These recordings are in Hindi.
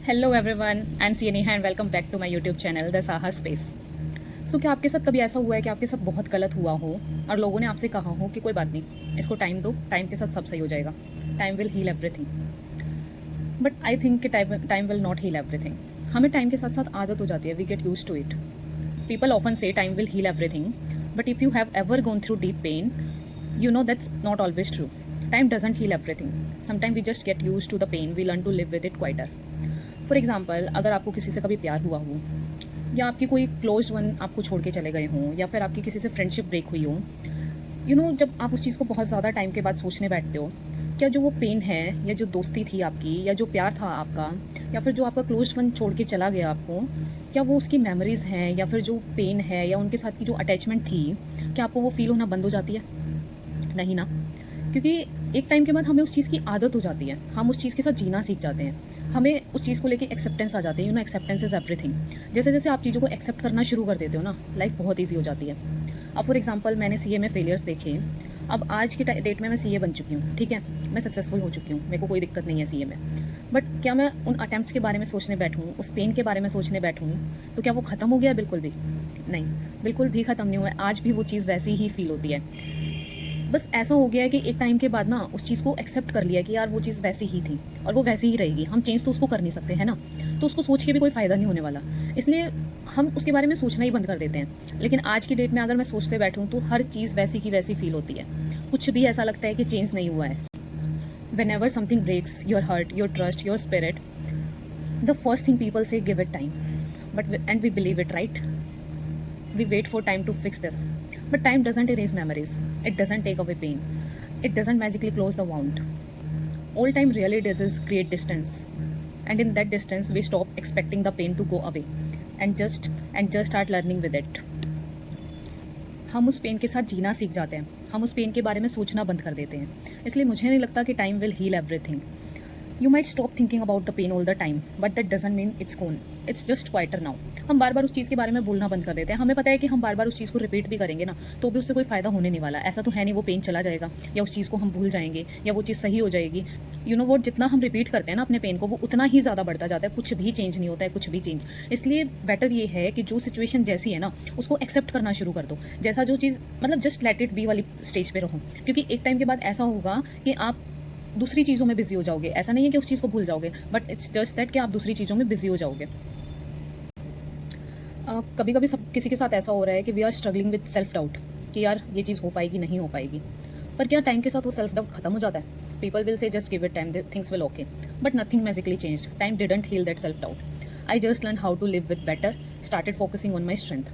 Hello everyone, I am Sneha and welcome back to my YouTube channel the Saha space. सो क्या आपके साथ कभी ऐसा हुआ है कि आपके साथ बहुत गलत हुआ हो और लोगों ने आपसे कहा हो कि कोई बात नहीं, इसको टाइम दो, टाइम के साथ सब सही हो जाएगा, time will heal everything. But I think कि time will not heal everything. हमें टाइम के साथ साथ आदत हो जाती है, we get use to it. People often say time will heal everything, but if you have ever gone through deep pain, you know that's not always true. Time doesn't heal everything. Sometimes we just get used to the pain, we learn to live with it quieter. For example, अगर आपको किसी से कभी प्यार हुआ हो, या आपकी कोई क्लोज वन आपको छोड़ के चले गए हों, या फिर आपकी किसी से फ्रेंडशिप ब्रेक हुई हो, जब आप उस चीज़ को बहुत ज़्यादा टाइम के बाद सोचने बैठते हो, क्या जो वो पेन है, या जो दोस्ती थी आपकी, या जो प्यार था आपका, या फिर जो आपका क्लोज वन छोड़ के चला गया आपको, क्या वो उसकी मेमोरीज़ हैं, या फिर जो पेन है, या उनके साथ की जो अटैचमेंट थी, क्या आपको वो फील होना बंद हो जाती है? नहीं ना, क्योंकि एक टाइम के बाद हमें उस चीज़ की आदत हो जाती है, हम उस चीज़ के साथ जीना सीख जाते हैं, हमें उस चीज़ को लेके एक्सेप्टेंस आ जाती है। Acceptance is everything. जैसे जैसे आप चीज़ों को एक्सेप्ट करना शुरू कर देते हो ना, लाइफ बहुत ईजी हो जाती है। अब फॉर एग्जांपल, मैंने सीए में फेलियर्स देखे। अब आज की डेट में मैं सीए बन चुकी हूँ, ठीक है, मैं सक्सेसफुल हो चुकी हूँ, मेरे को कोई दिक्कत नहीं है सीए में। बट क्या मैं उन अटैम्प्ट्स के बारे में सोचने बैठूँ, उस पेन के बारे में सोचने बैठूँ, तो क्या वो ख़त्म हो गया? बिल्कुल भी नहीं, बिल्कुल भी ख़त्म नहीं हुआ है। आज भी वो चीज़ वैसी ही फील होती है। बस ऐसा हो गया है कि एक टाइम के बाद ना उस चीज़ को एक्सेप्ट कर लिया कि यार वो चीज़ वैसी ही थी और वो वैसी ही रहेगी, हम चेंज तो उसको कर नहीं सकते, है ना। तो उसको सोच के भी कोई फ़ायदा नहीं होने वाला, इसलिए हम उसके बारे में सोचना ही बंद कर देते हैं। लेकिन आज की डेट में अगर मैं सोचते बैठूँ तो हर चीज़ वैसी की वैसी फील होती है, कुछ भी ऐसा लगता है कि चेंज नहीं हुआ है। Whenever something breaks your heart, your trust, your spirit, the first thing people say give it time, but and we believe it, right? We wait for time to fix this. But time doesn't erase memories. It doesn't take away pain. It doesn't magically close the wound. All time really does is create distance. And in that distance, we stop expecting the pain to go away and just start learning with it. हम उस पेन के साथ जीना सीख जाते हैं, हम उस पेन के बारे में सोचना बंद कर देते हैं। इसलिए मुझे नहीं लगता कि time will heal everything. You might stop thinking about the pain all the time, but that doesn't mean it's gone. It's just quieter now. हम बार बार उस चीज़ के बारे में बोलना बंद कर देते हैं। हमें पता है कि हम बार बार उस चीज़ को रिपीट भी करेंगे ना, तो भी उससे कोई फ़ायदा होने नहीं वाला। ऐसा तो है नहीं वो पेन चला जाएगा, या उस चीज़ को हम भूल जाएंगे, या वो चीज़ सही हो जाएगी। वो जितना हम रिपीट करते हैं ना अपने पेन को, वो उतना ही ज़्यादा बढ़ता जाता है, कुछ भी चेंज नहीं होता है, कुछ भी चेंज। इसलिए बेटर ये है कि जो सिचुएशन जैसी है ना, उसको एक्सेप्ट करना शुरू कर दो। जैसा जो चीज़, जस्ट लेट इट बी वाली स्टेज पे रहो, क्योंकि एक टाइम के बाद ऐसा होगा कि आप दूसरी चीज़ों में बिजी हो जाओगे। ऐसा नहीं है कि उस चीज़ को भूल जाओगे, बट इट्स जस्ट दैट कि आप दूसरी चीज़ों में बिजी हो जाओगे। कभी कभी सब किसी के साथ ऐसा हो रहा है कि we are struggling with self doubt, कि यार ये चीज़ हो पाएगी, नहीं हो पाएगी। पर क्या टाइम के साथ वो सेल्फ डाउट खत्म हो जाता है? People will say just give it time, things will okay, but nothing magically change. Time didn't heal that self doubt. I just learn how to live with better, started focusing on my strength.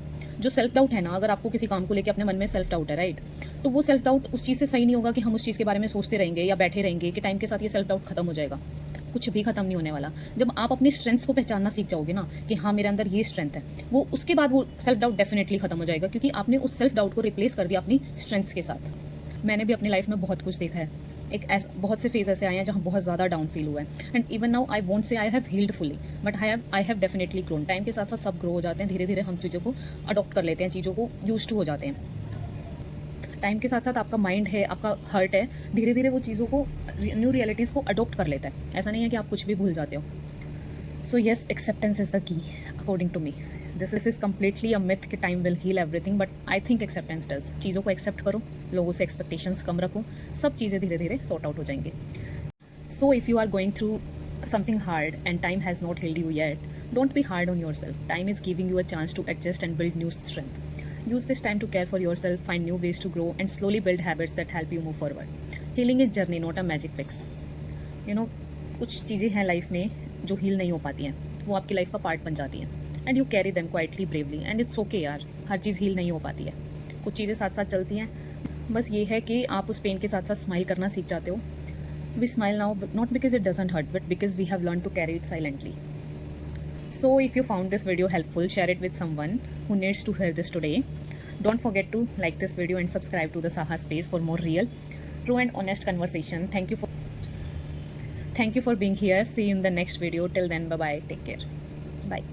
जो सेल्फ डाउट है ना, अगर आपको किसी काम को लेकर अपने मन में सेल्फ डाउट है, राइट, तो वो सेल्फ डाउट उस चीज़ से सही नहीं होगा कि हम उस चीज़ के बारे में सोचते रहेंगे या बैठे रहेंगे कि टाइम के साथ ये सेल्फ डाउट खत्म हो जाएगा। कुछ भी खत्म नहीं होने वाला। जब आप अपनी स्ट्रेंथ्स को पहचानना सीख जाओगे ना, कि हाँ मेरे अंदर ये स्ट्रेंथ है, वो उसके बाद वो सेल्फ डाउट डेफिनेटली खत्म हो जाएगा, क्योंकि आपने उस सेल्फ डाउट को रिप्लेस कर दिया अपनी स्ट्रेंथ्स के साथ। मैंने भी अपनी लाइफ में बहुत कुछ देखा है। बहुत से फेज ऐसे आए हैं जहाँ बहुत ज़्यादा डाउन फील हुआ है, and even now I won't say I have healed fully, but I have definitely grown. Time के साथ साथ सब ग्रो हो जाते हैं, धीरे धीरे हम चीज़ों को अडॉप्ट कर लेते हैं, चीज़ों को यूज टू हो जाते हैं। टाइम के साथ साथ आपका माइंड है, आपका हार्ट है, धीरे धीरे वो चीज़ों को, न्यू रियलिटीज़ को अडॉप्ट कर लेता है। ऐसा नहीं है कि आप कुछ भी भूल जाते हो। So yes, acceptance is the key according to me. This is completely a myth कि time will heal everything, but I think acceptance does. चीज़ों को एक्सेप्ट करो, लोगों से एक्सपेक्टेशंस कम रखो, सब चीज़ें धीरे धीरे सॉर्ट आउट हो जाएंगे। So if you are going through something hard and time has not healed you yet, don't be hard on yourself. Time is giving you a chance to adjust and build new strength. Use this time to care for yourself, find new ways to grow, and slowly build habits that help you move forward. Healing is journey, not a magic fix. कुछ चीज़ें हैं लाइफ में जो हील नहीं हो पाती हैं, वो आपकी लाइफ का पार्ट बन जाती हैं, and you carry them quietly, bravely, and it's okay यार। हर चीज़ हील नहीं हो पाती है, कुछ चीज़ें साथ साथ चलती हैं। बस ये है कि आप उस पेन के साथ साथ स्माइल करना सीख जाते हो। We smile now, but not because it doesn't hurt, but because we have learned to carry it silently. So if you found this video helpful, share it with someone who needs to hear this today. Don't forget to like this video and subscribe to the Saha Space for more real, true and honest conversation. Thank you for being here. See you in the next video. Till then, bye bye. Take care. Bye.